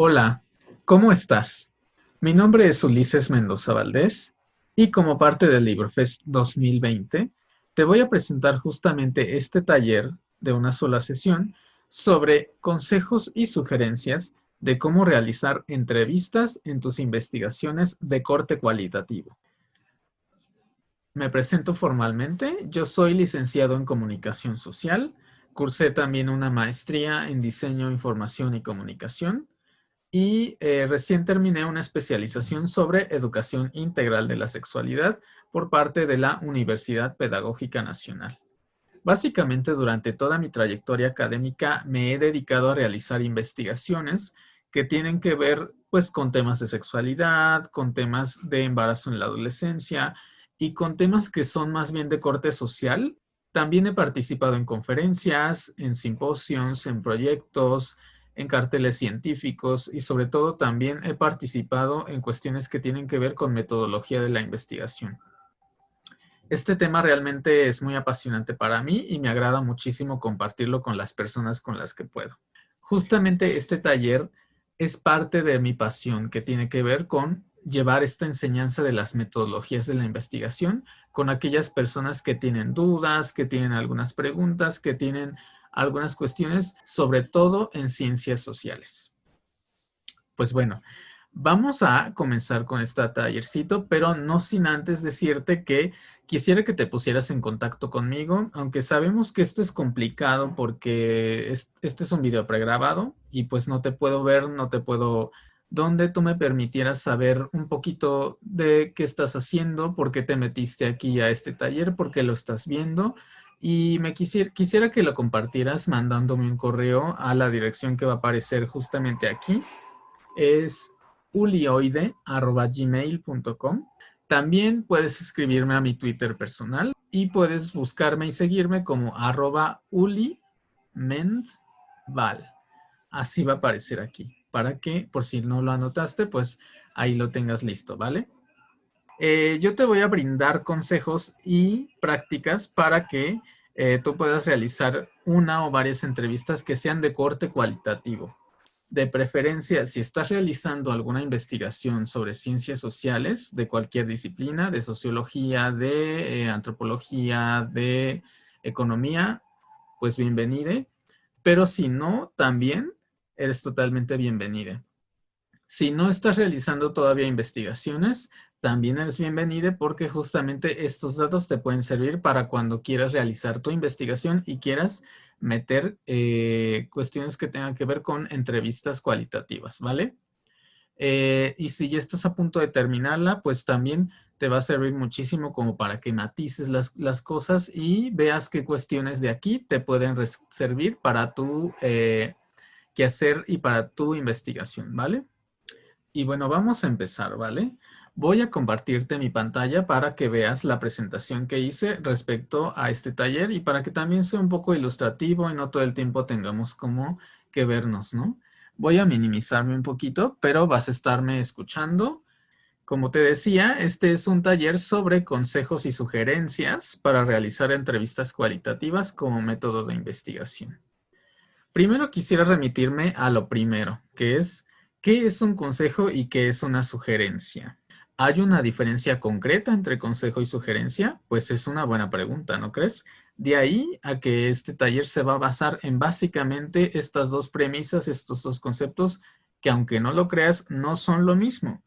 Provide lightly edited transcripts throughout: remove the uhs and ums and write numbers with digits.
Hola, ¿cómo estás? Mi nombre es Ulises Mendoza Valdés y como parte del LibroFest 2020 te voy a presentar justamente este taller de una sola sesión sobre consejos y sugerencias de cómo realizar entrevistas en tus investigaciones de corte cualitativo. Me presento formalmente. Yo soy licenciado en Comunicación Social. Cursé también una maestría en Diseño, Información y Comunicación y recién terminé una especialización sobre educación integral de la sexualidad por parte de la Universidad Pedagógica Nacional. Básicamente, durante toda mi trayectoria académica me he dedicado a realizar investigaciones que tienen que ver pues con temas de sexualidad, con temas de embarazo en la adolescencia y con temas que son más bien de corte social. También he participado en conferencias, en simposios, en proyectos, en carteles científicos y sobre todo también he participado en cuestiones que tienen que ver con metodología de la investigación. Este tema realmente es muy apasionante para mí y me agrada muchísimo compartirlo con las personas con las que puedo. Justamente este taller es parte de mi pasión que tiene que ver con llevar esta enseñanza de las metodologías de la investigación con aquellas personas que tienen dudas, que tienen algunas preguntas, que tienen algunas cuestiones, sobre todo en ciencias sociales. Pues bueno, vamos a comenzar con este tallercito, pero no sin antes decirte que quisiera que te pusieras en contacto conmigo, aunque sabemos que esto es complicado porque este es un video pregrabado y pues no te puedo ver, no te puedo, donde tú me permitieras saber un poquito de qué estás haciendo, por qué te metiste aquí a este taller, por qué lo estás viendo. Y quisiera que lo compartieras mandándome un correo a la dirección que va a aparecer justamente aquí, es ulioide@gmail.com. También puedes escribirme a mi Twitter personal y puedes buscarme y seguirme como @ulimendval. Así va a aparecer aquí, para que por si no lo anotaste, pues ahí lo tengas listo, ¿vale? Yo te voy a brindar consejos y prácticas para que tú puedas realizar una o varias entrevistas que sean de corte cualitativo. De preferencia, si estás realizando alguna investigación sobre ciencias sociales de cualquier disciplina, de sociología, de antropología, de economía, pues bienvenide. Pero si no, también eres totalmente bienvenida. Si no estás realizando todavía investigaciones, también eres bienvenida porque justamente estos datos te pueden servir para cuando quieras realizar tu investigación y quieras meter cuestiones que tengan que ver con entrevistas cualitativas, ¿vale? Y si ya estás a punto de terminarla, pues también te va a servir muchísimo como para que matices las cosas y veas qué cuestiones de aquí te pueden servir para tu quehacer y para tu investigación, ¿vale? Y bueno, vamos a empezar, ¿vale? Voy a compartirte mi pantalla para que veas la presentación que hice respecto a este taller y para que también sea un poco ilustrativo y no todo el tiempo tengamos como que vernos, ¿no? Voy a minimizarme un poquito, pero vas a estarme escuchando. Como te decía, este es un taller sobre consejos y sugerencias para realizar entrevistas cualitativas como método de investigación. Primero quisiera remitirme a lo primero, que es ¿qué es un consejo y qué es una sugerencia? ¿Hay una diferencia concreta entre consejo y sugerencia? Pues es una buena pregunta, ¿no crees? De ahí a que este taller se va a basar en básicamente estas dos premisas, estos dos conceptos, que aunque no lo creas, no son lo mismo.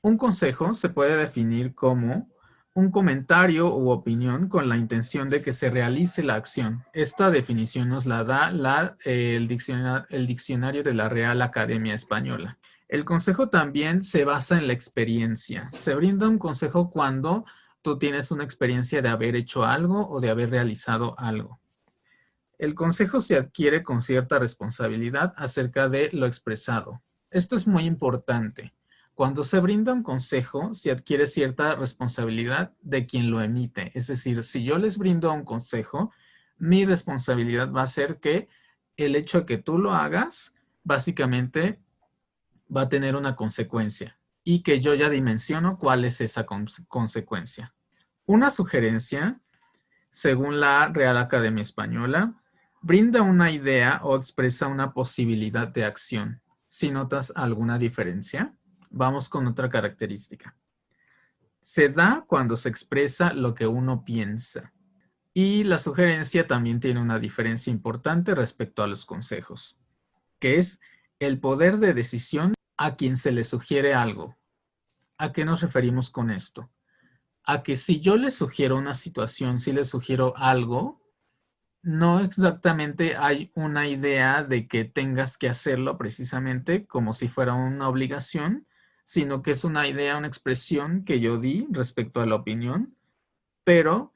Un consejo se puede definir como un comentario u opinión con la intención de que se realice la acción. Esta definición nos la da el diccionario de la Real Academia Española. El consejo también se basa en la experiencia. Se brinda un consejo cuando tú tienes una experiencia de haber hecho algo o de haber realizado algo. El consejo se adquiere con cierta responsabilidad acerca de lo expresado. Esto es muy importante. Cuando se brinda un consejo, se adquiere cierta responsabilidad de quien lo emite. Es decir, si yo les brindo un consejo, mi responsabilidad va a ser que el hecho de que tú lo hagas, básicamente va a tener una consecuencia y que yo ya dimensiono cuál es esa consecuencia. Una sugerencia, según la Real Academia Española, brinda una idea o expresa una posibilidad de acción. si notas alguna diferencia. Vamos con otra característica. Se da cuando se expresa lo que uno piensa. Y la sugerencia también tiene una diferencia importante respecto a los consejos, que es el poder de decisión a quien se le sugiere algo. ¿A qué nos referimos con esto? A que si yo le sugiero una situación, si le sugiero algo, no exactamente hay una idea de que tengas que hacerlo precisamente como si fuera una obligación, sino que es una idea, una expresión que yo di respecto a la opinión, pero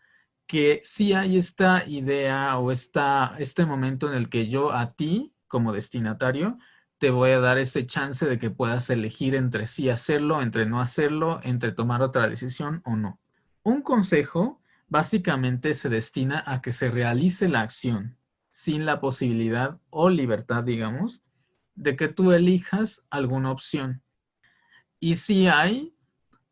que sí hay esta idea o este momento en el que yo a ti, como destinatario, te voy a dar ese chance de que puedas elegir entre sí hacerlo, entre no hacerlo, entre tomar otra decisión o no. Un consejo básicamente se destina a que se realice la acción sin la posibilidad o libertad, digamos, de que tú elijas alguna opción. Y sí hay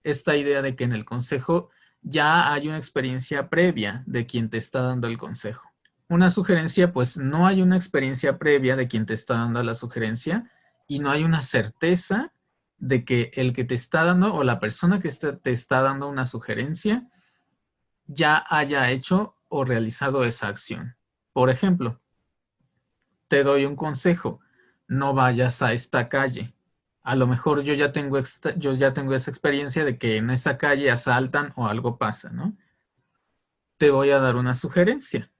esta idea de que en el consejo ya hay una experiencia previa de quien te está dando el consejo. Una sugerencia, pues no hay una experiencia previa de quien te está dando la sugerencia y no hay una certeza de que el que te está dando o la persona que te está dando una sugerencia ya haya hecho o realizado esa acción. Por ejemplo, te doy un consejo, no vayas a esta calle. A lo mejor yo ya tengo esa experiencia de que en esa calle asaltan o algo pasa, ¿no? Te voy a dar una sugerencia.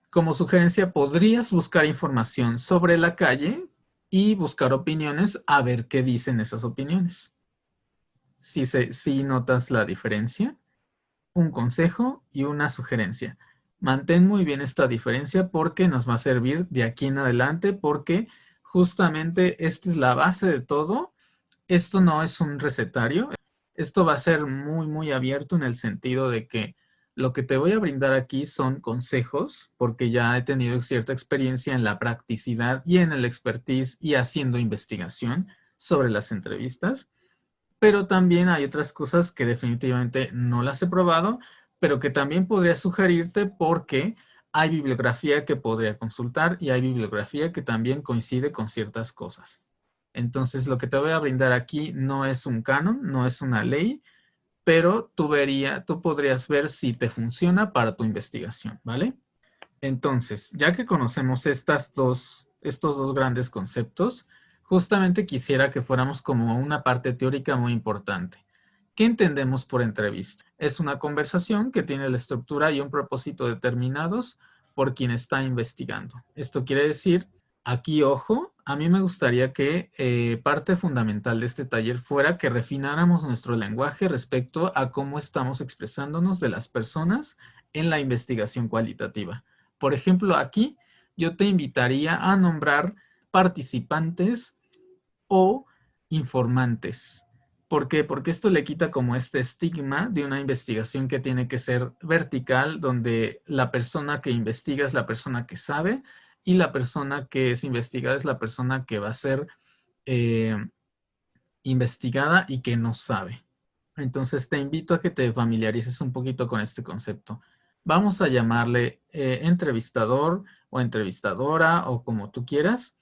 Como sugerencia, podrías buscar información sobre la calle y buscar opiniones a ver qué dicen esas opiniones. Si notas la diferencia, un consejo y una sugerencia. Mantén muy bien esta diferencia porque nos va a servir de aquí en adelante, porque justamente esta es la base de todo. Esto no es un recetario. Esto va a ser muy, muy abierto en el sentido de que lo que te voy a brindar aquí son consejos, porque ya he tenido cierta experiencia en la practicidad y en el expertise y haciendo investigación sobre las entrevistas. Pero también hay otras cosas que definitivamente no las he probado, pero que también podría sugerirte porque hay bibliografía que podría consultar y hay bibliografía que también coincide con ciertas cosas. Entonces, lo que te voy a brindar aquí no es un canon, no es una ley, pero tú podrías ver si te funciona para tu investigación, ¿vale? Entonces, ya que conocemos estos dos grandes conceptos, justamente quisiera que fuéramos como una parte teórica muy importante. ¿Qué entendemos por entrevista? Es una conversación que tiene la estructura y un propósito determinados por quien está investigando. Esto quiere decir, aquí, ojo, a mí me gustaría que parte fundamental de este taller fuera que refináramos nuestro lenguaje respecto a cómo estamos expresándonos de las personas en la investigación cualitativa. Por ejemplo, aquí yo te invitaría a nombrar participantes o informantes. ¿Por qué? Porque esto le quita como este estigma de una investigación que tiene que ser vertical, donde la persona que investiga es la persona que sabe y la persona que es investigada es la persona que va a ser investigada y que no sabe. Entonces te invito a que te familiarices un poquito con este concepto. Vamos a llamarle entrevistador o entrevistadora o como tú quieras,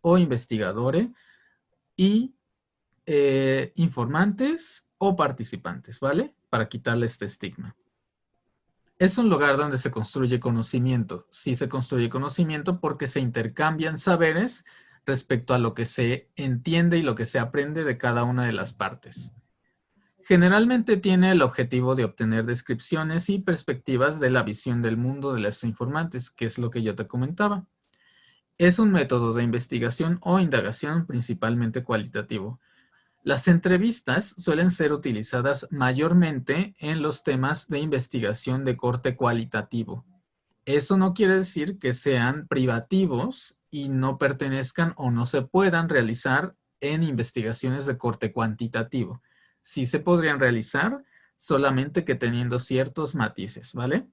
o investigadores y informantes o participantes, ¿vale? Para quitarle este estigma. Es un lugar donde se construye conocimiento. Sí se construye conocimiento porque se intercambian saberes respecto a lo que se entiende y lo que se aprende de cada una de las partes. Generalmente tiene el objetivo de obtener descripciones y perspectivas de la visión del mundo de los informantes, que es lo que yo te comentaba. Es un método de investigación o indagación principalmente cualitativo. Las entrevistas suelen ser utilizadas mayormente en los temas de investigación de corte cualitativo. Eso no quiere decir que sean privativos y no pertenezcan o no se puedan realizar en investigaciones de corte cuantitativo. Sí se podrían realizar, solamente que teniendo ciertos matices, ¿vale?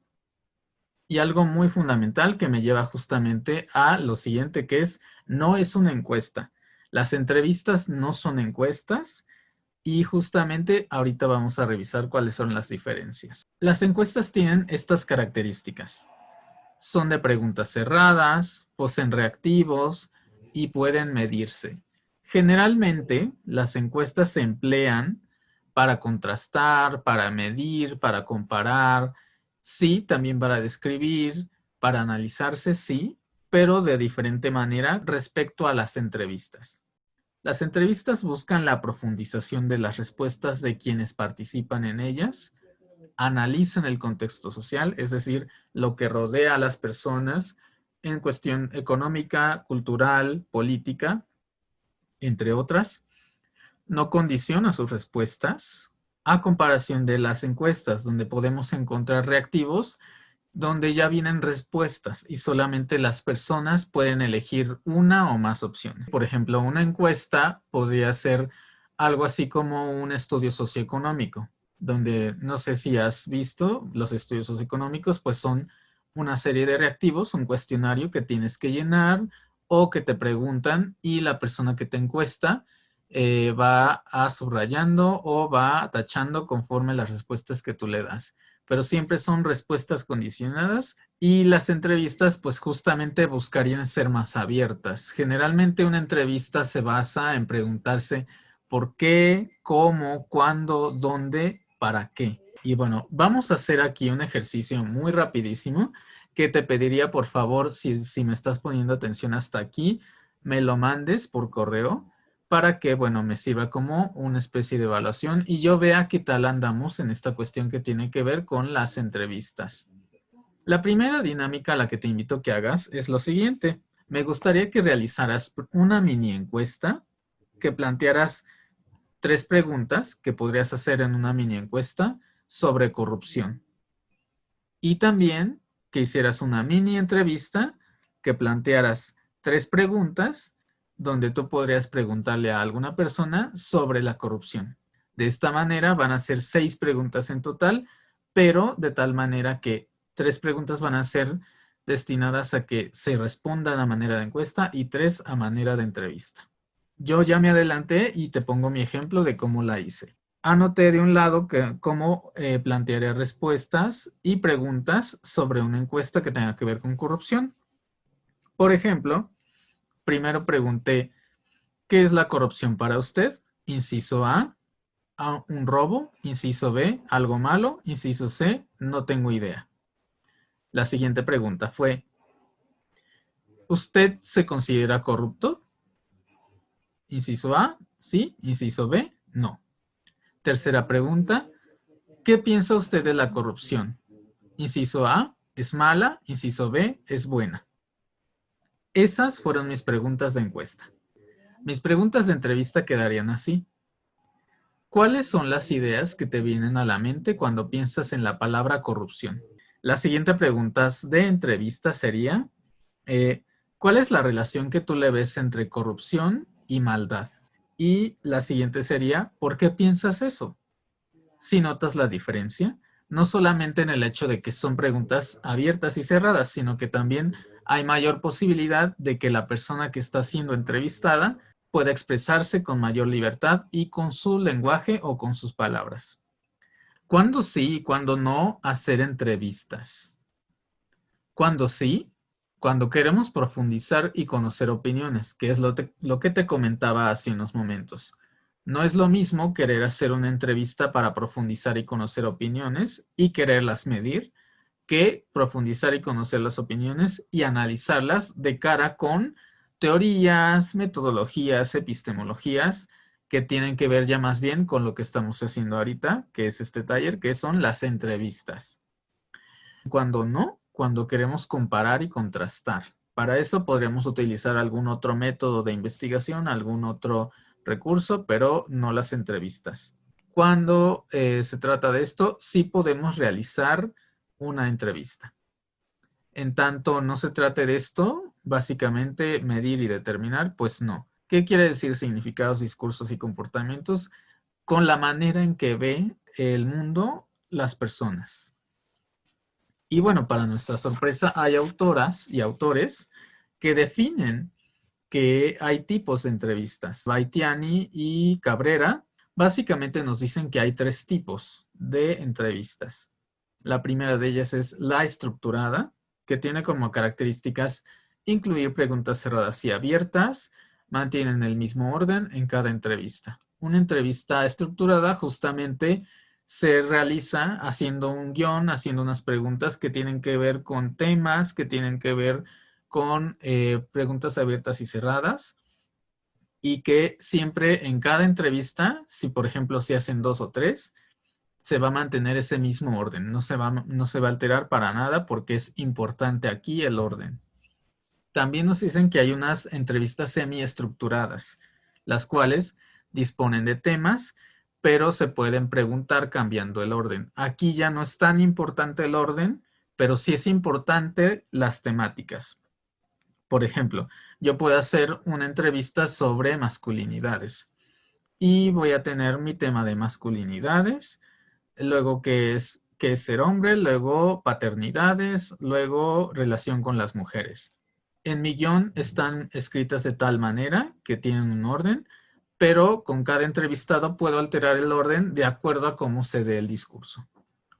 Y algo muy fundamental que me lleva justamente a lo siguiente, que es, no es una encuesta. Las entrevistas no son encuestas y justamente ahorita vamos a revisar cuáles son las diferencias. Las encuestas tienen estas características. Son de preguntas cerradas, poseen reactivos, y pueden medirse. Generalmente, las encuestas se emplean para contrastar, para medir, para comparar, sí, también para describir, para analizarse, sí, pero de diferente manera respecto a las entrevistas. Las entrevistas buscan la profundización de las respuestas de quienes participan en ellas, analizan el contexto social, es decir, lo que rodea a las personas en cuestión económica, cultural, política, entre otras. No condiciona sus respuestas, a comparación de las encuestas, donde podemos encontrar reactivos donde ya vienen respuestas y solamente las personas pueden elegir una o más opciones. Por ejemplo, una encuesta podría ser algo así como un estudio socioeconómico, donde no sé si has visto los estudios socioeconómicos, pues son una serie de reactivos, un cuestionario que tienes que llenar o que te preguntan y la persona que te encuesta va a subrayando o va tachando conforme las respuestas que tú le das, pero siempre son respuestas condicionadas y las entrevistas pues justamente buscarían ser más abiertas. Generalmente una entrevista se basa en preguntarse por qué, cómo, cuándo, dónde, para qué. Y bueno, vamos a hacer aquí un ejercicio muy rapidísimo que te pediría por favor, si me estás poniendo atención hasta aquí, me lo mandes por correo para que, bueno, me sirva como una especie de evaluación y yo vea qué tal andamos en esta cuestión que tiene que ver con las entrevistas. La primera dinámica a la que te invito a que hagas es lo siguiente. Me gustaría que realizaras una mini encuesta, que plantearas 3 preguntas que podrías hacer en una mini encuesta sobre corrupción. Y también que hicieras una mini entrevista, que plantearas 3 preguntas donde tú podrías preguntarle a alguna persona sobre la corrupción. De esta manera van a ser 6 preguntas en total, pero de tal manera que 3 preguntas van a ser destinadas a que se respondan a manera de encuesta y 3 a manera de entrevista. Yo ya me adelanté y te pongo mi ejemplo de cómo la hice. Anoté de un lado cómo plantearía respuestas y preguntas sobre una encuesta que tenga que ver con corrupción. Por ejemplo, primero pregunté, ¿qué es la corrupción para usted? Inciso A, un robo. Inciso B, algo malo. Inciso C, no tengo idea. La siguiente pregunta fue, ¿usted se considera corrupto? Inciso A, sí. Inciso B, no. Tercera pregunta, ¿qué piensa usted de la corrupción? Inciso A, es mala. Inciso B, es buena. Esas fueron mis preguntas de encuesta. Mis preguntas de entrevista quedarían así. ¿Cuáles son las ideas que te vienen a la mente cuando piensas en la palabra corrupción? La siguiente pregunta de entrevista sería, ¿cuál es la relación que tú le ves entre corrupción y maldad? Y la siguiente sería, ¿por qué piensas eso? Si notas la diferencia, no solamente en el hecho de que son preguntas abiertas y cerradas, sino que también hay mayor posibilidad de que la persona que está siendo entrevistada pueda expresarse con mayor libertad y con su lenguaje o con sus palabras. ¿Cuándo sí y cuándo no hacer entrevistas? Cuando sí, cuando queremos profundizar y conocer opiniones, que es lo que te comentaba hace unos momentos. No es lo mismo querer hacer una entrevista para profundizar y conocer opiniones y quererlas medir, que profundizar y conocer las opiniones y analizarlas de cara con teorías, metodologías, epistemologías que tienen que ver ya más bien con lo que estamos haciendo ahorita, que es este taller, que son las entrevistas. Cuando no, cuando queremos comparar y contrastar. Para eso podríamos utilizar algún otro método de investigación, algún otro recurso, pero no las entrevistas. Cuando se trata de esto, sí podemos realizar una entrevista. En tanto no se trate de esto, básicamente medir y determinar, pues no. ¿Qué quiere decir significados, discursos y comportamientos? Con la manera en que ve el mundo las personas. Y bueno, para nuestra sorpresa, hay autoras y autores que definen que hay tipos de entrevistas. Baitiani y Cabrera básicamente nos dicen que hay 3 tipos de entrevistas. La primera de ellas es la estructurada, que tiene como características incluir preguntas cerradas y abiertas, mantienen el mismo orden en cada entrevista. Una entrevista estructurada justamente se realiza haciendo un guión, haciendo unas preguntas que tienen que ver con temas, que tienen que ver con preguntas abiertas y cerradas, y que siempre en cada entrevista, si por ejemplo se hacen 2 o 3, se va a mantener ese mismo orden. No se va a alterar para nada porque es importante aquí el orden. También nos dicen que hay unas entrevistas semiestructuradas, las cuales disponen de temas, pero se pueden preguntar cambiando el orden. Aquí ya no es tan importante el orden, pero sí es importante las temáticas. Por ejemplo, yo puedo hacer una entrevista sobre masculinidades y voy a tener mi tema de masculinidades, luego qué es ser hombre, luego paternidades, luego relación con las mujeres. En mi guión están escritas de tal manera que tienen un orden, pero con cada entrevistado puedo alterar el orden de acuerdo a cómo se dé el discurso.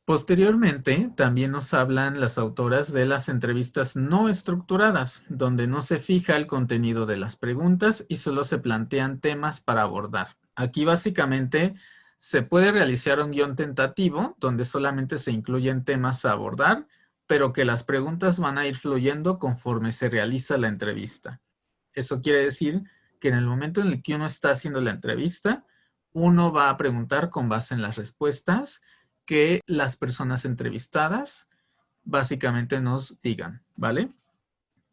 Posteriormente, también nos hablan las autoras de las entrevistas no estructuradas, donde no se fija el contenido de las preguntas y solo se plantean temas para abordar. Aquí básicamente se puede realizar un guión tentativo, donde solamente se incluyen temas a abordar, pero que las preguntas van a ir fluyendo conforme se realiza la entrevista. Eso quiere decir que en el momento en el que uno está haciendo la entrevista, uno va a preguntar con base en las respuestas que las personas entrevistadas básicamente nos digan, ¿vale?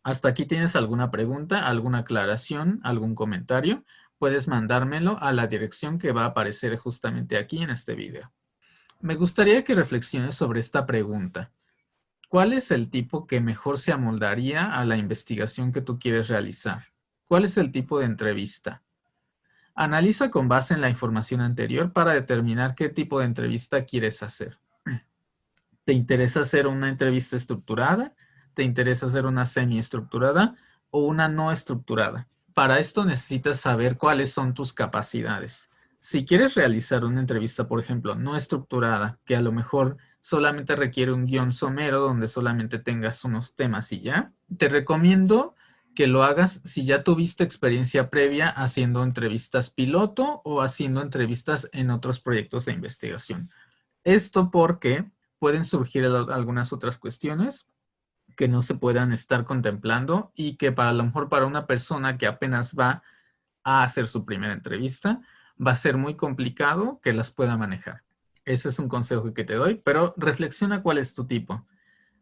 ¿Hasta aquí tienes alguna pregunta, alguna aclaración, algún comentario? Puedes mandármelo a la dirección que va a aparecer justamente aquí en este video. Me gustaría que reflexiones sobre esta pregunta. ¿Cuál es el tipo que mejor se amoldaría a la investigación que tú quieres realizar? ¿Cuál es el tipo de entrevista? Analiza con base en la información anterior para determinar qué tipo de entrevista quieres hacer. ¿Te interesa hacer una entrevista estructurada? ¿Te interesa hacer una semiestructurada o una no estructurada? Para esto necesitas saber cuáles son tus capacidades. Si quieres realizar una entrevista, por ejemplo, no estructurada, que a lo mejor solamente requiere un guión somero donde solamente tengas unos temas y ya, te recomiendo que lo hagas si ya tuviste experiencia previa haciendo entrevistas piloto o haciendo entrevistas en otros proyectos de investigación. Esto porque pueden surgir algunas otras cuestiones que no se puedan estar contemplando y que para lo mejor para una persona que apenas va a hacer su primera entrevista, va a ser muy complicado que las pueda manejar. Ese es un consejo que te doy, pero reflexiona cuál es tu tipo.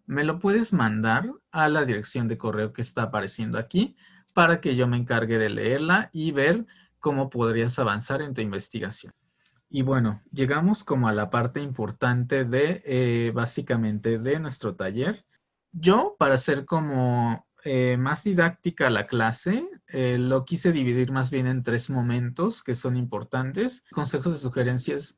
Me lo puedes mandar a la dirección de correo que está apareciendo aquí para que yo me encargue de leerla y ver cómo podrías avanzar en tu investigación. Y bueno, llegamos como a la parte importante de básicamente de nuestro taller. Yo, para hacer como más didáctica la clase, lo quise dividir más bien en 3 momentos que son importantes. Consejos y sugerencias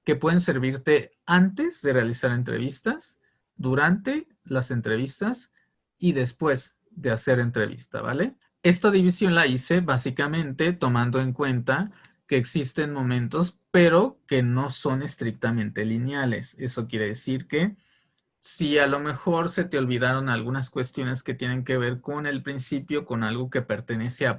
que pueden servirte antes de realizar entrevistas, durante las entrevistas y después de hacer entrevista, ¿vale? Esta división la hice básicamente tomando en cuenta que existen momentos, pero que no son estrictamente lineales. Eso quiere decir que si a lo mejor se te olvidaron algunas cuestiones que tienen que ver con el principio, con algo que pertenece a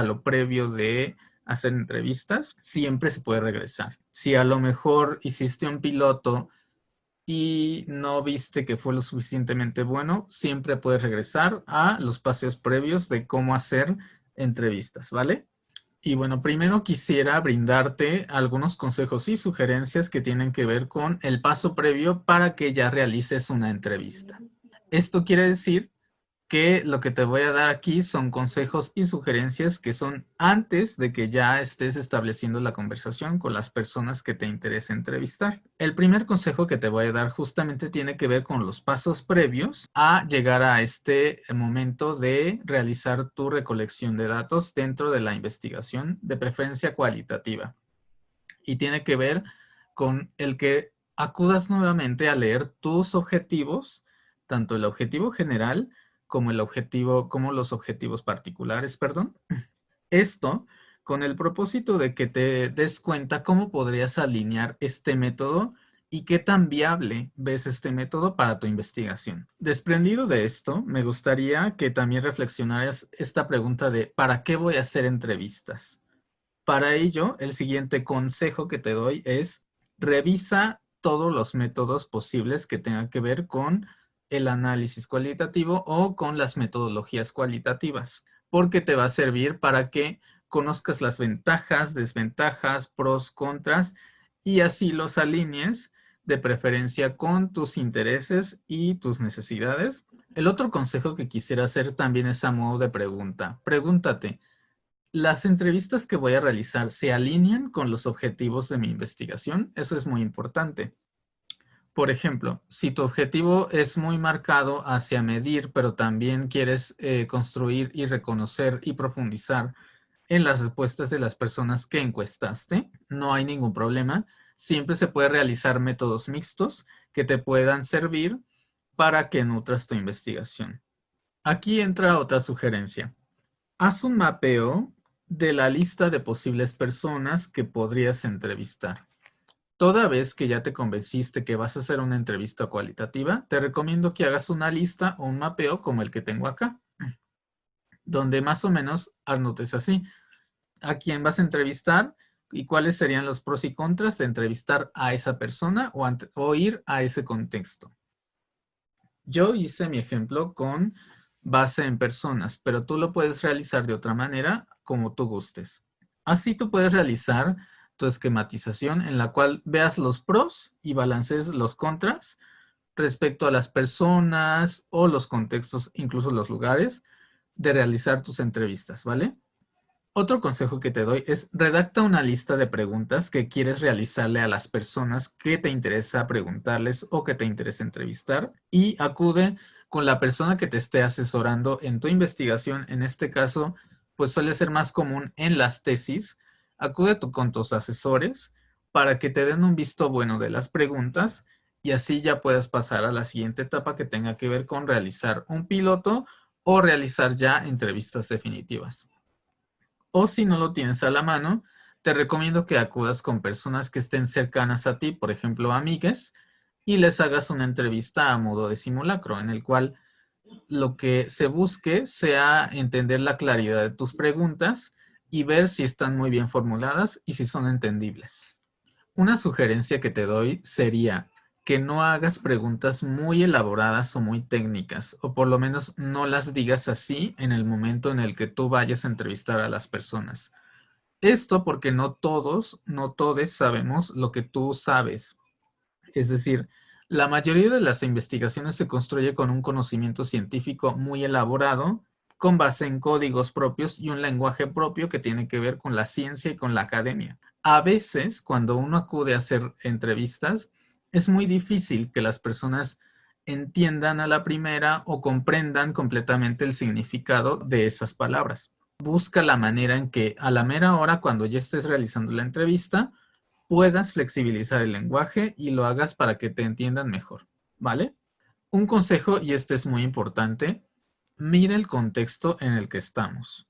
lo previo de hacer entrevistas, siempre se puede regresar. Si a lo mejor hiciste un piloto y no viste que fue lo suficientemente bueno, siempre puedes regresar a los pasos previos de cómo hacer entrevistas, ¿vale? Y bueno, primero quisiera brindarte algunos consejos y sugerencias que tienen que ver con el paso previo para que ya realices una entrevista. Esto quiere decir que lo que te voy a dar aquí son consejos y sugerencias que son antes de que ya estés estableciendo la conversación con las personas que te interesa entrevistar. El primer consejo que te voy a dar justamente tiene que ver con los pasos previos a llegar a este momento de realizar tu recolección de datos dentro de la investigación, de preferencia cualitativa. Y tiene que ver con el que acudas nuevamente a leer tus objetivos, tanto el objetivo general como los objetivos particulares, perdón. Esto con el propósito de que te des cuenta cómo podrías alinear este método y qué tan viable ves este método para tu investigación. Desprendido de esto, me gustaría que también reflexionaras esta pregunta de ¿para qué voy a hacer entrevistas? Para ello, el siguiente consejo que te doy es revisa todos los métodos posibles que tengan que ver con el análisis cualitativo o con las metodologías cualitativas, porque te va a servir para que conozcas las ventajas, desventajas, pros, contras y así los alinees de preferencia con tus intereses y tus necesidades. El otro consejo que quisiera hacer también es a modo de pregunta. Pregúntate, ¿las entrevistas que voy a realizar se alinean con los objetivos de mi investigación? Eso es muy importante. Por ejemplo, si tu objetivo es muy marcado hacia medir, pero también quieres construir y reconocer y profundizar en las respuestas de las personas que encuestaste, no hay ningún problema. Siempre se puede realizar métodos mixtos que te puedan servir para que nutras tu investigación. Aquí entra otra sugerencia. Haz un mapeo de la lista de posibles personas que podrías entrevistar. Toda vez que ya te convenciste que vas a hacer una entrevista cualitativa, te recomiendo que hagas una lista o un mapeo como el que tengo acá, donde más o menos anotes así a quién vas a entrevistar y cuáles serían los pros y contras de entrevistar a esa persona o ir a ese contexto. Yo hice mi ejemplo con base en personas, pero tú lo puedes realizar de otra manera como tú gustes. Así tú puedes realizar tu esquematización en la cual veas los pros y balances los contras respecto a las personas o los contextos, incluso los lugares de realizar tus entrevistas, ¿vale? Otro consejo que te doy es redacta una lista de preguntas que quieres realizarle a las personas que te interesa preguntarles o que te interesa entrevistar y acude con la persona que te esté asesorando en tu investigación. En este caso, pues suele ser más común en las tesis. Acude con tus asesores para que te den un visto bueno de las preguntas y así ya puedas pasar a la siguiente etapa que tenga que ver con realizar un piloto o realizar ya entrevistas definitivas. O si no lo tienes a la mano, te recomiendo que acudas con personas que estén cercanas a ti, por ejemplo, amigues, y les hagas una entrevista a modo de simulacro, en el cual lo que se busque sea entender la claridad de tus preguntas y ver si están muy bien formuladas y si son entendibles. Una sugerencia que te doy sería que no hagas preguntas muy elaboradas o muy técnicas, o por lo menos no las digas así en el momento en el que tú vayas a entrevistar a las personas. Esto porque no todos, no todes sabemos lo que tú sabes. Es decir, la mayoría de las investigaciones se construye con un conocimiento científico muy elaborado, con base en códigos propios y un lenguaje propio que tiene que ver con la ciencia y con la academia. A veces, cuando uno acude a hacer entrevistas, es muy difícil que las personas entiendan a la primera o comprendan completamente el significado de esas palabras. Busca la manera en que a la mera hora, cuando ya estés realizando la entrevista, puedas flexibilizar el lenguaje y lo hagas para que te entiendan mejor, ¿vale? Un consejo, y este es muy importante, mira el contexto en el que estamos.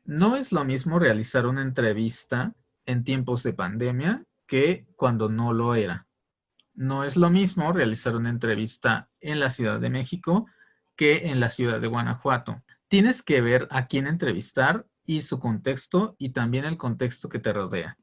No es lo mismo realizar una entrevista en tiempos de pandemia que cuando no lo era. No es lo mismo realizar una entrevista en la Ciudad de México que en la ciudad de Guanajuato. Tienes que ver a quién entrevistar y su contexto y también el contexto que te rodea.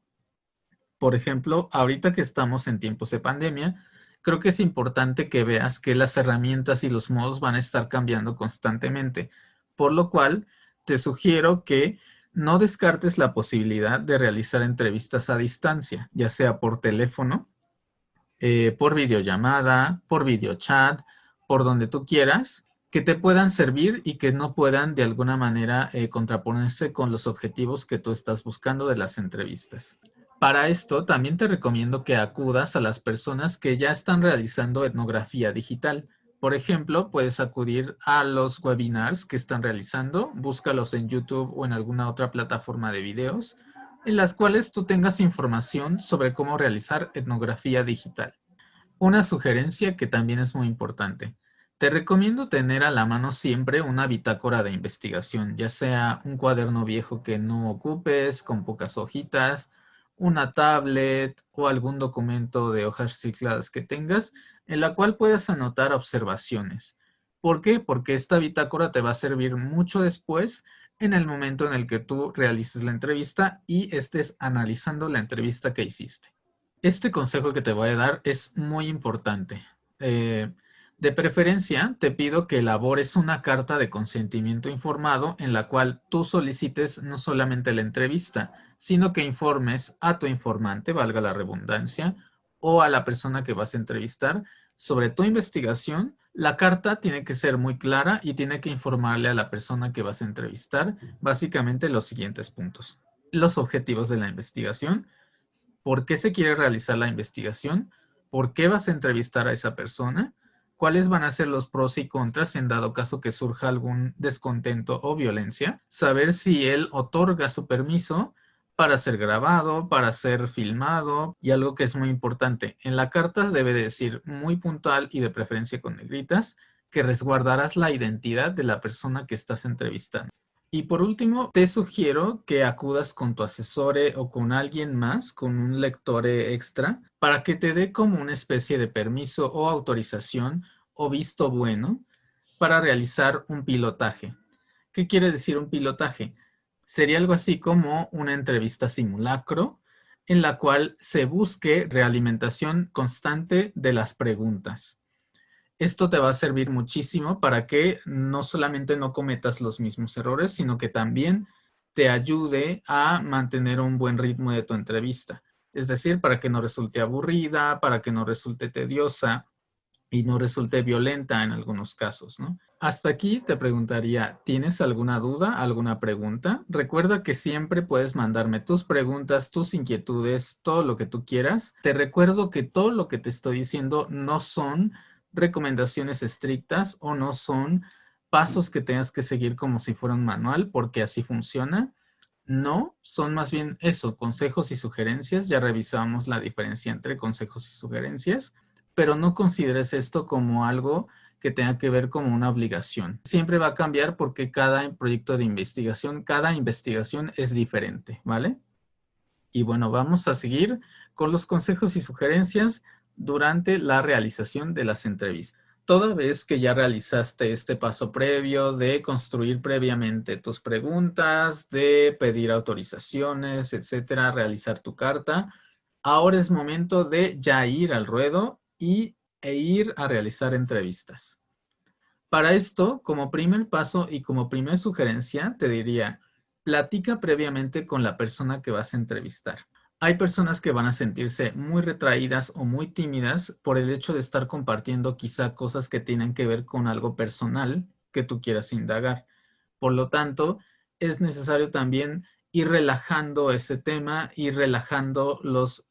Por ejemplo, ahorita que estamos en tiempos de pandemia, creo que es importante que veas que las herramientas y los modos van a estar cambiando constantemente, por lo cual te sugiero que no descartes la posibilidad de realizar entrevistas a distancia, ya sea por teléfono, por videollamada, por videochat, por donde tú quieras, que te puedan servir y que no puedan de alguna manera contraponerse con los objetivos que tú estás buscando de las entrevistas. Para esto, también te recomiendo que acudas a las personas que ya están realizando etnografía digital. Por ejemplo, puedes acudir a los webinars que están realizando, búscalos en YouTube o en alguna otra plataforma de videos, en las cuales tú tengas información sobre cómo realizar etnografía digital. Una sugerencia que también es muy importante. Te recomiendo tener a la mano siempre una bitácora de investigación, ya sea un cuaderno viejo que no ocupes, con pocas hojitas, una tablet o algún documento de hojas recicladas que tengas en la cual puedas anotar observaciones. ¿Por qué? Porque esta bitácora te va a servir mucho después en el momento en el que tú realices la entrevista y estés analizando la entrevista que hiciste. Este consejo que te voy a dar es muy importante. De preferencia, te pido que elabores una carta de consentimiento informado en la cual tú solicites no solamente la entrevista, sino que informes a tu informante, valga la redundancia, o a la persona que vas a entrevistar sobre tu investigación. La carta tiene que ser muy clara y tiene que informarle a la persona que vas a entrevistar básicamente los siguientes puntos: los objetivos de la investigación, por qué se quiere realizar la investigación, por qué vas a entrevistar a esa persona, cuáles van a ser los pros y contras en dado caso que surja algún descontento o violencia, saber si él otorga su permiso para ser grabado, para ser filmado, y algo que es muy importante, en la carta debe decir muy puntual y de preferencia con negritas que resguardarás la identidad de la persona que estás entrevistando. Y por último, te sugiero que acudas con tu asesore o con alguien más, con un lectore extra, para que te dé como una especie de permiso o autorización o visto bueno para realizar un pilotaje. ¿Qué quiere decir un pilotaje? Sería algo así como una entrevista simulacro en la cual se busque realimentación constante de las preguntas. Esto te va a servir muchísimo para que no solamente no cometas los mismos errores, sino que también te ayude a mantener un buen ritmo de tu entrevista. Es decir, para que no resulte aburrida, para que no resulte tediosa y no resulte violenta en algunos casos, ¿no? Hasta aquí te preguntaría, ¿tienes alguna duda, alguna pregunta? Recuerda que siempre puedes mandarme tus preguntas, tus inquietudes, todo lo que tú quieras. Te recuerdo que todo lo que te estoy diciendo no son recomendaciones estrictas o no son pasos que tengas que seguir como si fuera un manual, porque así funciona. No, son más bien eso, consejos y sugerencias. Ya revisamos la diferencia entre consejos y sugerencias, pero no consideres esto como algo que tenga que ver como una obligación. Siempre va a cambiar porque cada proyecto de investigación, cada investigación es diferente, ¿vale? Y bueno, vamos a seguir con los consejos y sugerencias durante la realización de las entrevistas. Toda vez que ya realizaste este paso previo de construir previamente tus preguntas, de pedir autorizaciones, etcétera, realizar tu carta, ahora es momento de ya ir al ruedo e ir a realizar entrevistas. Para esto, como primer paso y como primer sugerencia, te diría, platica previamente con la persona que vas a entrevistar. Hay personas que van a sentirse muy retraídas o muy tímidas por el hecho de estar compartiendo quizá cosas que tienen que ver con algo personal que tú quieras indagar. Por lo tanto, es necesario también ir relajando ese tema, ir relajando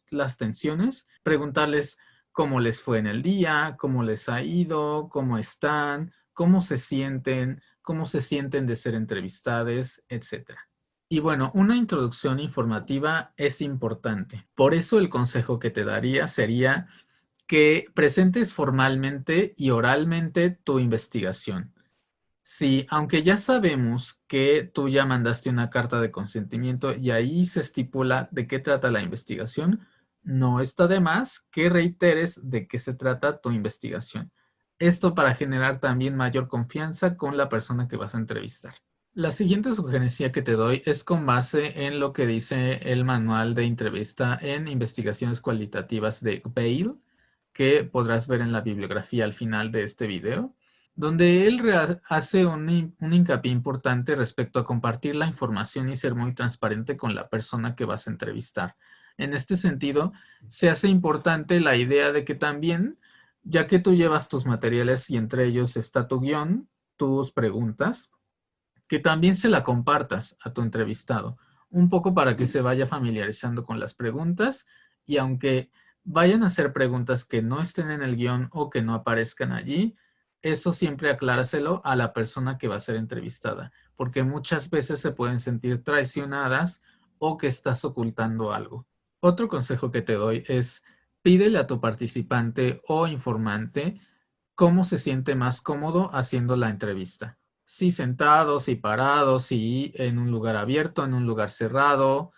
las tensiones, preguntarles cómo les fue en el día, cómo les ha ido, cómo están, cómo se sienten de ser entrevistadas, etcétera. Y bueno, una introducción informativa es importante. Por eso el consejo que te daría sería que presentes formalmente y oralmente tu investigación. Sí, aunque ya sabemos que tú ya mandaste una carta de consentimiento y ahí se estipula de qué trata la investigación, no está de más que reiteres de qué se trata tu investigación. Esto para generar también mayor confianza con la persona que vas a entrevistar. La siguiente sugerencia que te doy es con base en lo que dice el manual de entrevista en investigaciones cualitativas de Vail, que podrás ver en la bibliografía al final de este video, donde él hace un hincapié importante respecto a compartir la información y ser muy transparente con la persona que vas a entrevistar. En este sentido, se hace importante la idea de que también, ya que tú llevas tus materiales y entre ellos está tu guión, tus preguntas, que también se la compartas a tu entrevistado, un poco para que se vaya familiarizando con las preguntas y aunque vayan a ser preguntas que no estén en el guión o que no aparezcan allí, eso siempre acláraselo a la persona que va a ser entrevistada, porque muchas veces se pueden sentir traicionadas o que estás ocultando algo. Otro consejo que te doy es pídele a tu participante o informante cómo se siente más cómodo haciendo la entrevista. Si sentado, si parado, si en un lugar abierto, en un lugar cerrado.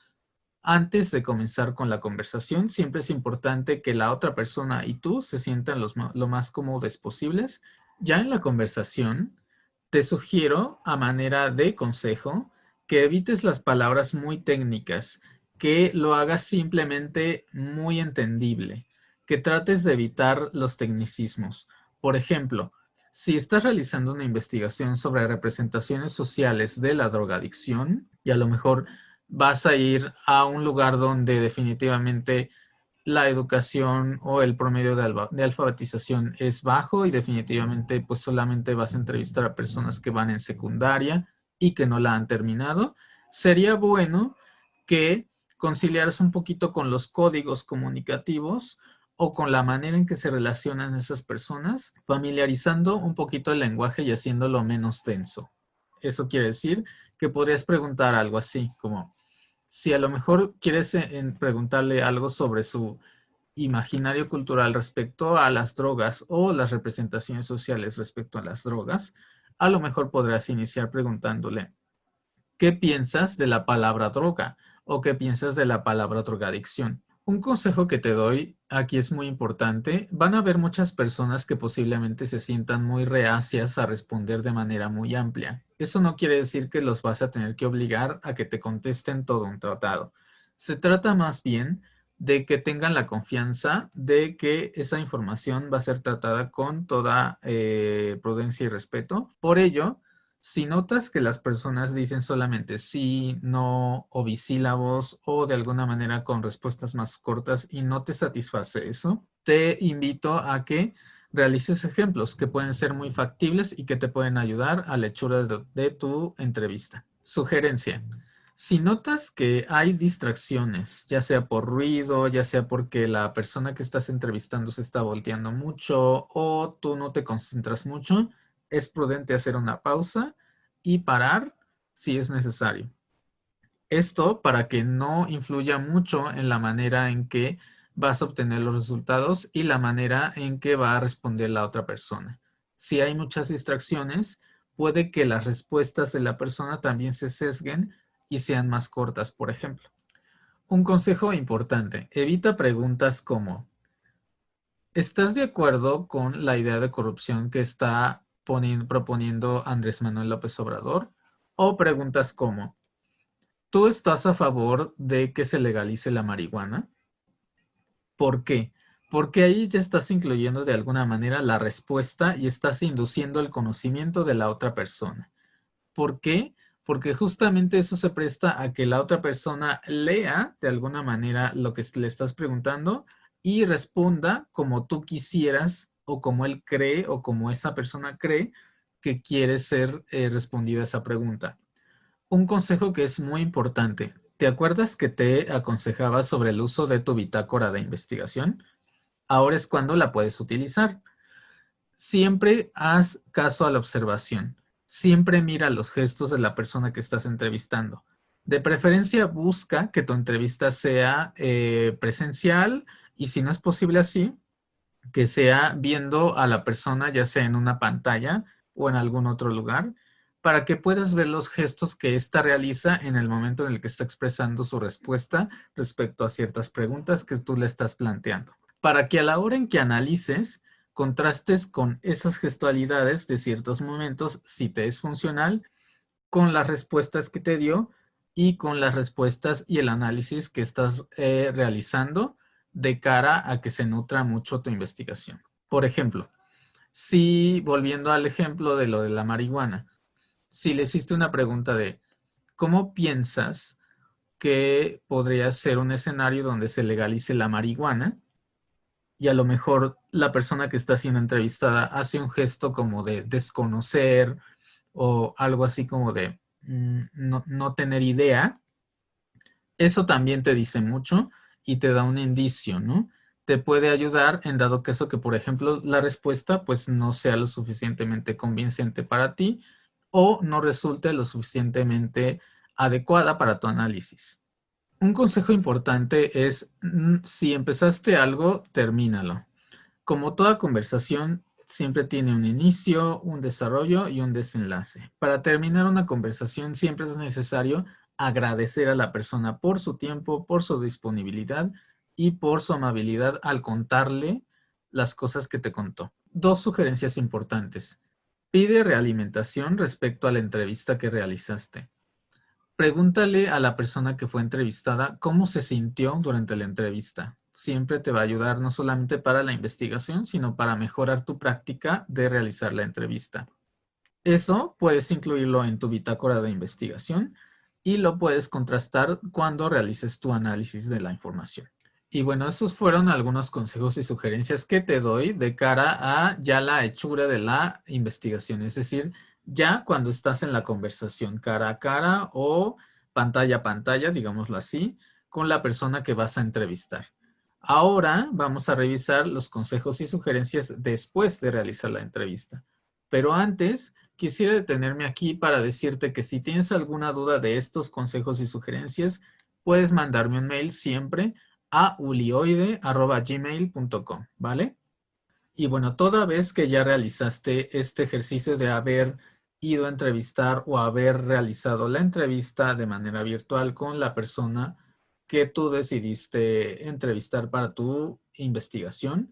Antes de comenzar con la conversación, siempre es importante que la otra persona y tú se sientan lo más cómodos posibles. Ya en la conversación, te sugiero, a manera de consejo, que evites las palabras muy técnicas, que lo hagas simplemente muy entendible, que trates de evitar los tecnicismos. Por ejemplo, si estás realizando una investigación sobre representaciones sociales de la drogadicción, y a lo mejor vas a ir a un lugar donde definitivamente la educación o el promedio de alfabetización es bajo y definitivamente pues solamente vas a entrevistar a personas que van en secundaria y que no la han terminado, sería bueno que conciliaras un poquito con los códigos comunicativos o con la manera en que se relacionan esas personas, familiarizando un poquito el lenguaje y haciéndolo menos denso. Eso quiere decir que podrías preguntar algo así, como si a lo mejor quieres preguntarle algo sobre su imaginario cultural respecto a las drogas o las representaciones sociales respecto a las drogas, a lo mejor podrás iniciar preguntándole, ¿qué piensas de la palabra droga? ¿O qué piensas de la palabra drogadicción? Un consejo que te doy aquí es muy importante. Van a haber muchas personas que posiblemente se sientan muy reacias a responder de manera muy amplia. Eso no quiere decir que los vas a tener que obligar a que te contesten todo un tratado. Se trata más bien de que tengan la confianza de que esa información va a ser tratada con toda prudencia y respeto. Por ello, si notas que las personas dicen solamente sí, no o bisílabos o de alguna manera con respuestas más cortas y no te satisface eso, te invito a que realices ejemplos que pueden ser muy factibles y que te pueden ayudar a la hechura de tu entrevista. Sugerencia. Si notas que hay distracciones, ya sea por ruido, ya sea porque la persona que estás entrevistando se está volteando mucho o tú no te concentras mucho, es prudente hacer una pausa y parar si es necesario. Esto para que no influya mucho en la manera en que vas a obtener los resultados y la manera en que va a responder la otra persona. Si hay muchas distracciones, puede que las respuestas de la persona también se sesguen y sean más cortas, por ejemplo. Un consejo importante, evita preguntas como, ¿estás de acuerdo con la idea de corrupción que está proponiendo Andrés Manuel López Obrador? O preguntas como, ¿tú estás a favor de que se legalice la marihuana? ¿Por qué? Porque ahí ya estás incluyendo de alguna manera la respuesta y estás induciendo el conocimiento de la otra persona. ¿Por qué? Porque justamente eso se presta a que la otra persona lea de alguna manera lo que le estás preguntando y responda como tú quisieras o como él cree o como esa persona cree que quiere ser respondida esa pregunta. Un consejo que es muy importante. ¿Te acuerdas que te aconsejaba sobre el uso de tu bitácora de investigación? Ahora es cuando la puedes utilizar. Siempre haz caso a la observación. Siempre mira los gestos de la persona que estás entrevistando. De preferencia, busca que tu entrevista sea presencial y si no es posible así, que sea viendo a la persona ya sea en una pantalla o en algún otro lugar para que puedas ver los gestos que ésta realiza en el momento en el que está expresando su respuesta respecto a ciertas preguntas que tú le estás planteando. Para que a la hora en que analices, contrastes con esas gestualidades de ciertos momentos, si te es funcional, con las respuestas que te dio y con las respuestas y el análisis que estás realizando de cara a que se nutra mucho tu investigación. Por ejemplo, si volviendo al ejemplo de lo de la marihuana, si le hiciste una pregunta de ¿cómo piensas que podría ser un escenario donde se legalice la marihuana? Y a lo mejor la persona que está siendo entrevistada hace un gesto como de desconocer o algo así como de no tener idea, eso también te dice mucho y te da un indicio, ¿no? Te puede ayudar en dado caso que, por ejemplo, la respuesta pues no sea lo suficientemente convincente para ti o no resulte lo suficientemente adecuada para tu análisis. Un consejo importante es, si empezaste algo, termínalo. Como toda conversación, siempre tiene un inicio, un desarrollo y un desenlace. Para terminar una conversación siempre es necesario agradecer a la persona por su tiempo, por su disponibilidad y por su amabilidad al contarle las cosas que te contó. 2 sugerencias importantes. Pide realimentación respecto a la entrevista que realizaste. Pregúntale a la persona que fue entrevistada cómo se sintió durante la entrevista. Siempre te va a ayudar no solamente para la investigación, sino para mejorar tu práctica de realizar la entrevista. Eso puedes incluirlo en tu bitácora de investigación y lo puedes contrastar cuando realices tu análisis de la información. Y bueno, esos fueron algunos consejos y sugerencias que te doy de cara a ya la hechura de la investigación, es decir, ya cuando estás en la conversación cara a cara o pantalla a pantalla, digámoslo así, con la persona que vas a entrevistar. Ahora vamos a revisar los consejos y sugerencias después de realizar la entrevista. Pero antes, quisiera detenerme aquí para decirte que si tienes alguna duda de estos consejos y sugerencias, puedes mandarme un mail siempre a ulioide@gmail.com, ¿vale? Y bueno, toda vez que ya realizaste este ejercicio de haber ido a entrevistar o haber realizado la entrevista de manera virtual con la persona que tú decidiste entrevistar para tu investigación,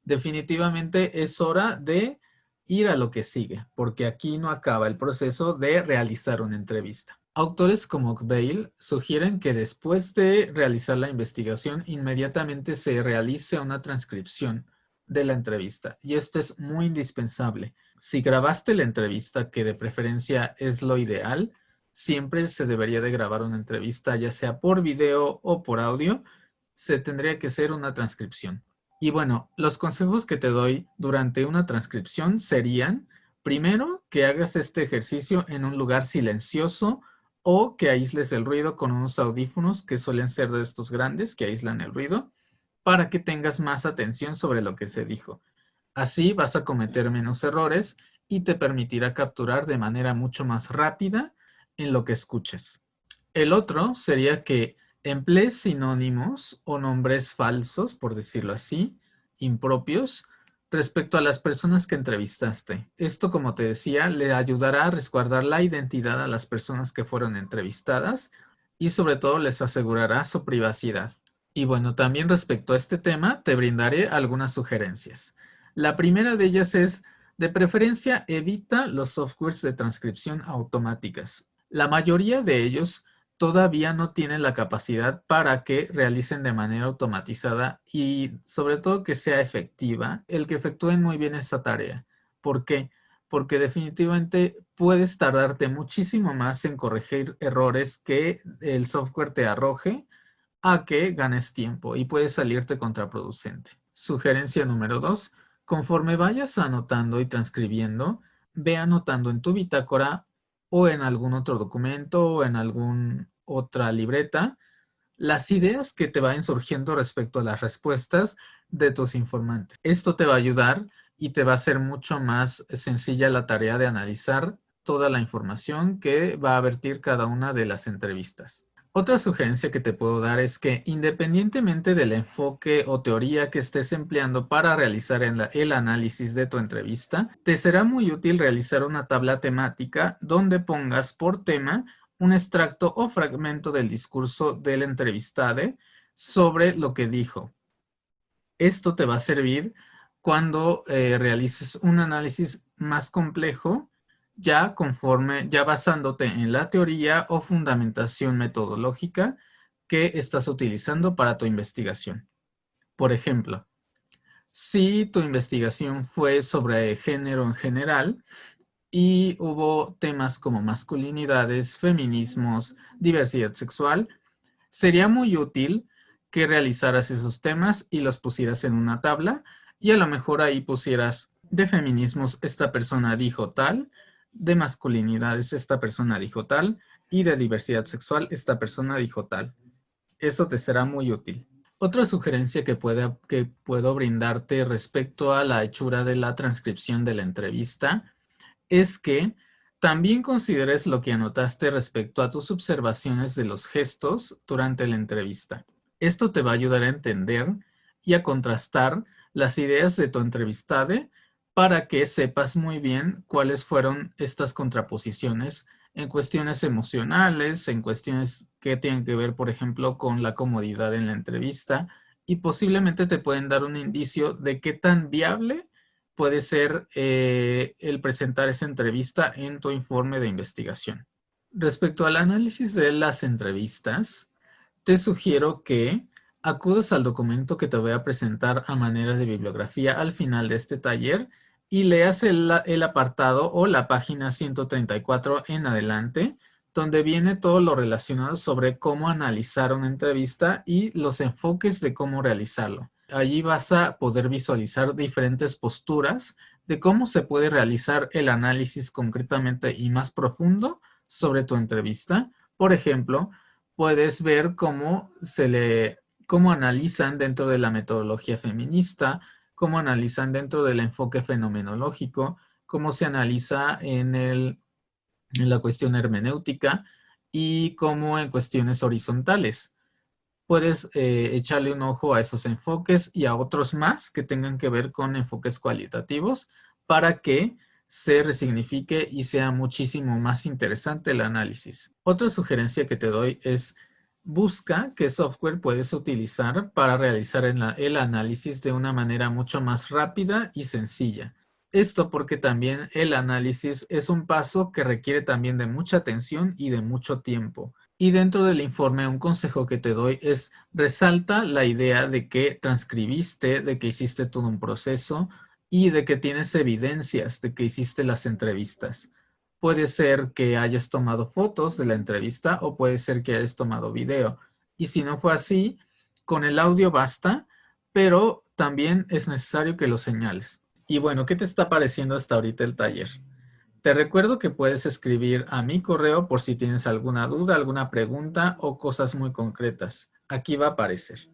definitivamente es hora de ir a lo que sigue, porque aquí no acaba el proceso de realizar una entrevista. Autores como Bail sugieren que después de realizar la investigación, inmediatamente se realice una transcripción de la entrevista. Y esto es muy indispensable. Si grabaste la entrevista, que de preferencia es lo ideal, siempre se debería de grabar una entrevista, ya sea por video o por audio, se tendría que hacer una transcripción. Y bueno, los consejos que te doy durante una transcripción serían, primero, que hagas este ejercicio en un lugar silencioso o que aísles el ruido con unos audífonos que suelen ser de estos grandes que aíslan el ruido para que tengas más atención sobre lo que se dijo. Así vas a cometer menos errores y te permitirá capturar de manera mucho más rápida en lo que escuches. El otro sería que emplees sinónimos o nombres falsos, por decirlo así, impropios, respecto a las personas que entrevistaste. Esto, como te decía, le ayudará a resguardar la identidad a las personas que fueron entrevistadas y sobre todo les asegurará su privacidad. Y bueno, también respecto a este tema, te brindaré algunas sugerencias. La primera de ellas es, de preferencia, evita los softwares de transcripción automáticas. La mayoría de ellos todavía no tienen la capacidad para que realicen de manera automatizada y sobre todo que sea efectiva el que efectúen muy bien esa tarea. ¿Por qué? Porque definitivamente puedes tardarte muchísimo más en corregir errores que el software te arroje a que ganes tiempo y puede salirte contraproducente. Sugerencia número 2. Conforme vayas anotando y transcribiendo, ve anotando en tu bitácora o en algún otro documento o en alguna otra libreta las ideas que te vayan surgiendo respecto a las respuestas de tus informantes. Esto te va a ayudar y te va a hacer mucho más sencilla la tarea de analizar toda la información que va a vertir cada una de las entrevistas. Otra sugerencia que te puedo dar es que independientemente del enfoque o teoría que estés empleando para realizar el análisis de tu entrevista, te será muy útil realizar una tabla temática donde pongas por tema un extracto o fragmento del discurso del entrevistado sobre lo que dijo. Esto te va a servir cuando realices un análisis más complejo ya basándote en la teoría o fundamentación metodológica que estás utilizando para tu investigación. Por ejemplo, si tu investigación fue sobre género en general y hubo temas como masculinidades, feminismos, diversidad sexual, sería muy útil que realizaras esos temas y los pusieras en una tabla y a lo mejor ahí pusieras de feminismos esta persona dijo tal, de masculinidades esta persona dijo tal y de diversidad sexual esta persona dijo tal. Eso te será muy útil. Otra sugerencia que puedo brindarte respecto a la hechura de la transcripción de la entrevista es que también consideres lo que anotaste respecto a tus observaciones de los gestos durante la entrevista. Esto te va a ayudar a entender y a contrastar las ideas de tu entrevistado para que sepas muy bien cuáles fueron estas contraposiciones en cuestiones emocionales, en cuestiones que tienen que ver, por ejemplo, con la comodidad en la entrevista, y posiblemente te pueden dar un indicio de qué tan viable puede ser el presentar esa entrevista en tu informe de investigación. Respecto al análisis de las entrevistas, te sugiero que acudas al documento que te voy a presentar a manera de bibliografía al final de este taller y leas el apartado o la página 134 en adelante, donde viene todo lo relacionado sobre cómo analizar una entrevista y los enfoques de cómo realizarlo. Allí vas a poder visualizar diferentes posturas de cómo se puede realizar el análisis concretamente y más profundo sobre tu entrevista. Por ejemplo, puedes ver cómo analizan dentro de la metodología feminista, cómo analizan dentro del enfoque fenomenológico, cómo se analiza en la cuestión hermenéutica y cómo en cuestiones horizontales. Puedes echarle un ojo a esos enfoques y a otros más que tengan que ver con enfoques cualitativos para que se resignifique y sea muchísimo más interesante el análisis. Otra sugerencia que te doy es busca qué software puedes utilizar para realizar el análisis de una manera mucho más rápida y sencilla. Esto porque también el análisis es un paso que requiere también de mucha atención y de mucho tiempo. Y dentro del informe, un consejo que te doy es resalta la idea de que transcribiste, de que hiciste todo un proceso y de que tienes evidencias de que hiciste las entrevistas. Puede ser que hayas tomado fotos de la entrevista o puede ser que hayas tomado video. Y si no fue así, con el audio basta, pero también es necesario que lo señales. Y bueno, ¿qué te está pareciendo hasta ahorita el taller? Te recuerdo que puedes escribir a mi correo por si tienes alguna duda, alguna pregunta o cosas muy concretas. Aquí va a aparecer.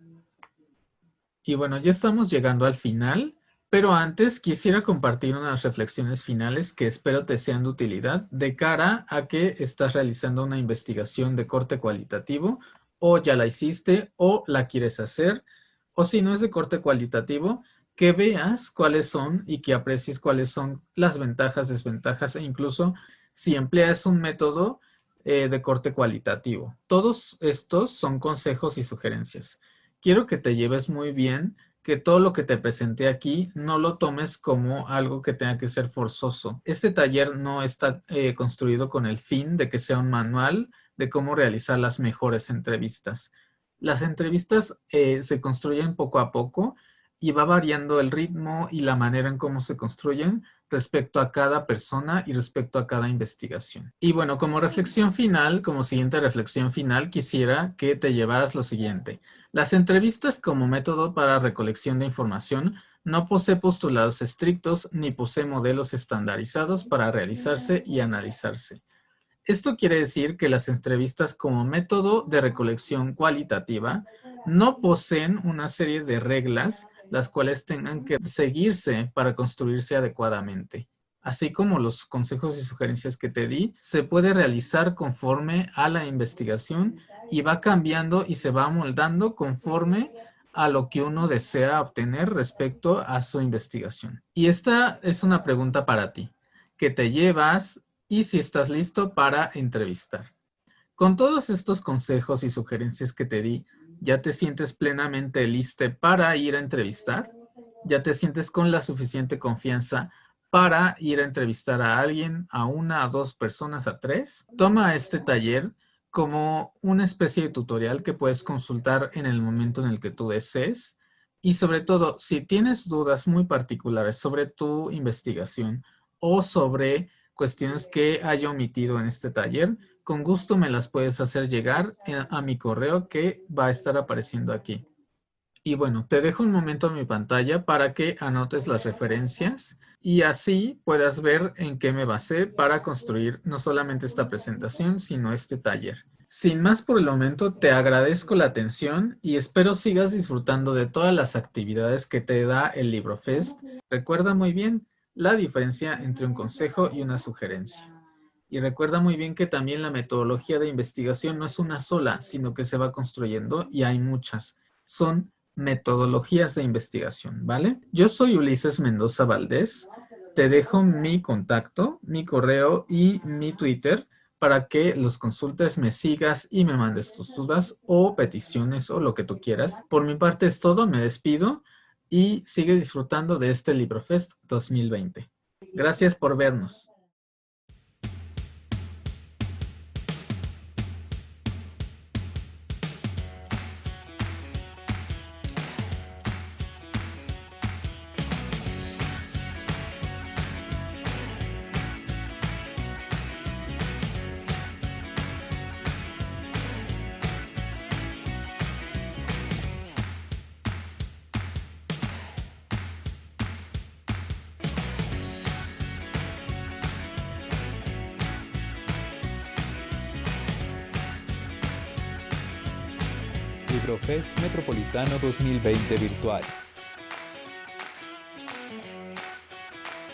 Y bueno, ya estamos llegando al final, pero antes quisiera compartir unas reflexiones finales que espero te sean de utilidad de cara a que estás realizando una investigación de corte cualitativo o ya la hiciste o la quieres hacer, o si no es de corte cualitativo, que veas cuáles son y que aprecies cuáles son las ventajas, desventajas e incluso si empleas un método de corte cualitativo. Todos estos son consejos y sugerencias. Quiero que te lleves muy bien que todo lo que te presenté aquí no lo tomes como algo que tenga que ser forzoso. Este taller no está construido con el fin de que sea un manual de cómo realizar las mejores entrevistas. Las entrevistas se construyen poco a poco y va variando el ritmo y la manera en cómo se construyen respecto a cada persona y respecto a cada investigación. Y bueno, como reflexión final, como siguiente reflexión final, quisiera que te llevaras lo siguiente. Las entrevistas como método para recolección de información no posee postulados estrictos ni posee modelos estandarizados para realizarse y analizarse. Esto quiere decir que las entrevistas como método de recolección cualitativa no poseen una serie de reglas las cuales tengan que seguirse para construirse adecuadamente. Así como los consejos y sugerencias que te di, se puede realizar conforme a la investigación y va cambiando y se va moldando conforme a lo que uno desea obtener respecto a su investigación. Y esta es una pregunta para ti. ¿Qué te llevas y si estás listo para entrevistar? Con todos estos consejos y sugerencias que te di, ¿ya te sientes plenamente listo para ir a entrevistar? ¿Ya te sientes con la suficiente confianza para ir a entrevistar a alguien, a una, a dos personas, a tres? Toma este taller como una especie de tutorial que puedes consultar en el momento en el que tú desees. Y sobre todo, si tienes dudas muy particulares sobre tu investigación o sobre cuestiones que haya omitido en este taller, con gusto me las puedes hacer llegar a mi correo que va a estar apareciendo aquí. Y bueno, te dejo un momento en mi pantalla para que anotes las referencias y así puedas ver en qué me basé para construir no solamente esta presentación, sino este taller. Sin más por el momento, te agradezco la atención y espero sigas disfrutando de todas las actividades que te da el LibroFest. Recuerda muy bien la diferencia entre un consejo y una sugerencia. Y recuerda muy bien que también la metodología de investigación no es una sola, sino que se va construyendo y hay muchas. Son metodologías de investigación, ¿vale? Yo soy Ulises Mendoza Valdés. Te dejo mi contacto, mi correo y mi Twitter para que los consultes, me sigas y me mandes tus dudas o peticiones o lo que tú quieras. Por mi parte es todo, me despido y sigue disfrutando de este LibroFest 2020. Gracias por vernos. LibroFest Metropolitano 2020 virtual.